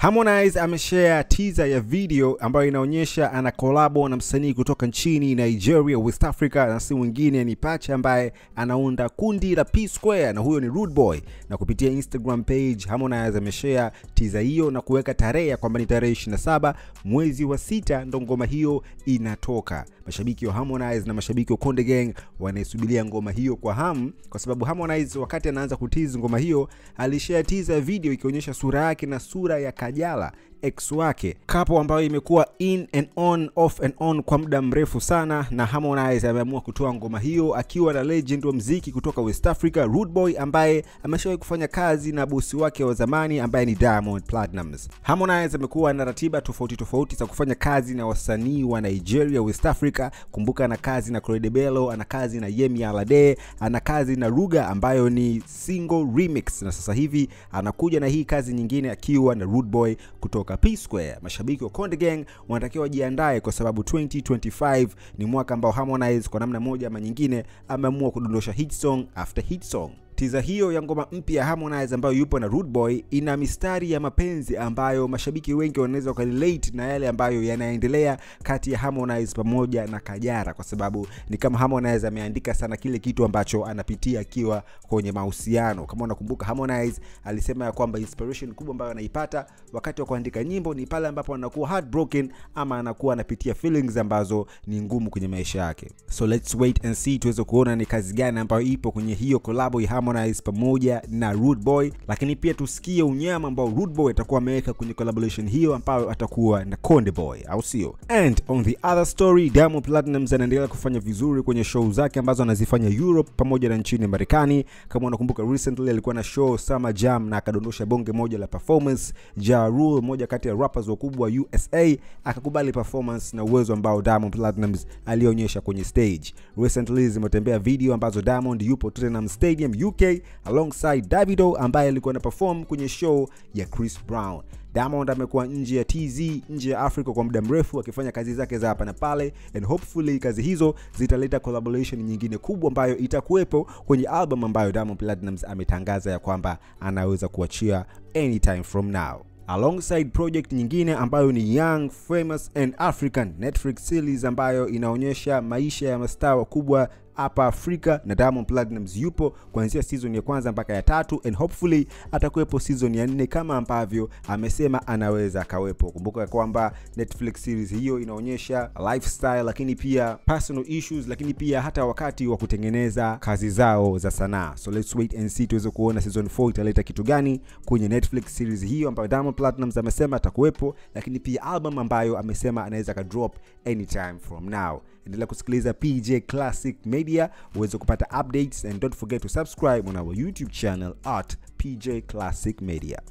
Harmonize ameshare teaser ya video ambayo inaonyesha ana collabo na msanii kutoka nchini Nigeria, West Africa, na si mwingine ni Pacha ambaye anaunda kundi la P Square na huyo ni Rude Boy. Na kupitia Instagram page Harmonize ameshare teaser hiyo na kuweka tarehe kwamba ni tarehe 27 mwezi wa 6 ndo ngoma hiyo inatoka. Mashabiki wa Harmonize na mashabiki wa Konde Gang wanaisubiria ngoma hiyo kwa hamu, kwa sababu Harmonize wakati anaanza kutizi ngoma hiyo alishare teaser video ikionyesha sura yake na sura ya Kajala, ex wake, couple ambayo imekuwa in and on, off and on kwa muda mrefu sana. Na Harmonize ameamua kutoa ngoma hiyo akiwa na legend wa muziki kutoka West Africa, Rude Boy, ambaye ameshawahi kufanya kazi na bosi wake wa zamani ambaye ni Diamond Platnumz. Harmonize amekuwa na ratiba tofauti za kufanya kazi na wasanii wa Nigeria, West Africa. Kumbuka ana kazi na Corey Bello, ana kazi na Yemi Alade, ana kazi na Ruga ambayo ni single remix, na sasa hivi anakuja na hii kazi nyingine akiwa na Rude Boy kutoka P Square. Mashabiki wa Konde Gang wanatakiwa wajiandae kwa sababu 2025 ni mwaka ambao Harmonize kwa namna moja ama nyingine ameamua kudondosha hit song after hit song. Teaser hiyo ya ngoma mpya Harmonize ambayo yupo na Rude Boy ina mistari ya mapenzi ambayo mashabiki wengi wanaweza relate na yale ambayo yanaendelea kati ya Harmonize pamoja na Kajala, kwa sababu ni kama Harmonize ameandika sana kile kitu ambacho anapitia akiwa kwenye mahusiano. Kama unakumbuka, Harmonize alisema ya kwamba inspiration kubwa ambayo anaipata wakati wa kuandika nyimbo ni pale ambapo anakuwa heartbroken ama anakuwa anapitia feelings ambazo ni ngumu kwenye maisha yake. So let's wait and see tuweze kuona ni kazi gani ambayo ipo kwenye hiyo collab ya Harmonize pamoja na Rude Boy, lakini pia tusikie unyama ambao Rude Boy atakuwa ameweka kwenye collaboration hiyo ambayo atakuwa na Konde Boy, au sio? And on the other story, Diamond Platnumz anaendelea kufanya vizuri kwenye show zake ambazo anazifanya Europe pamoja na nchini Marekani. Kama unakumbuka, recently alikuwa na show Summer Jam na akadondosha bonge moja la performance. Ja Rule, moja kati ya rappers wakubwa USA, akakubali performance na uwezo ambao Diamond Platnumz alionyesha kwenye stage. Recently zimetembea video ambazo Diamond yupo Tottenham Stadium UK alongside Davido ambaye alikuwa na perform kwenye show ya Chris Brown. Diamond amekuwa nje ya TZ, nje ya Africa kwa muda mrefu akifanya kazi zake za hapa na pale, and hopefully kazi hizo zitaleta collaboration nyingine kubwa ambayo itakuwepo kwenye album ambayo Diamond Platnumz ametangaza ya kwamba anaweza kuachia anytime from now. Alongside project nyingine ambayo ni Young, Famous and African, Netflix series ambayo inaonyesha maisha ya mastaa wakubwa hapa Afrika, na Diamond Platnumz yupo kuanzia season ya kwanza mpaka ya 3, and hopefully atakuwepo season ya 4 kama ambavyo amesema anaweza kawepo. Kumbuka kwamba Netflix series hiyo inaonyesha lifestyle, lakini pia personal issues, lakini pia hata wakati wa kutengeneza kazi zao za sanaa. So let's wait and see tuweze kuona season 4 italeta kitu gani kwenye Netflix series hiyo ambayo Diamond Platnumz amesema atakuwepo, lakini pia album ambayo amesema anaweza ka drop anytime from now. Endelea kusikiliza PJ Classic Media uweze kupata updates, and don't forget to subscribe on our YouTube channel at PJ Classic Media.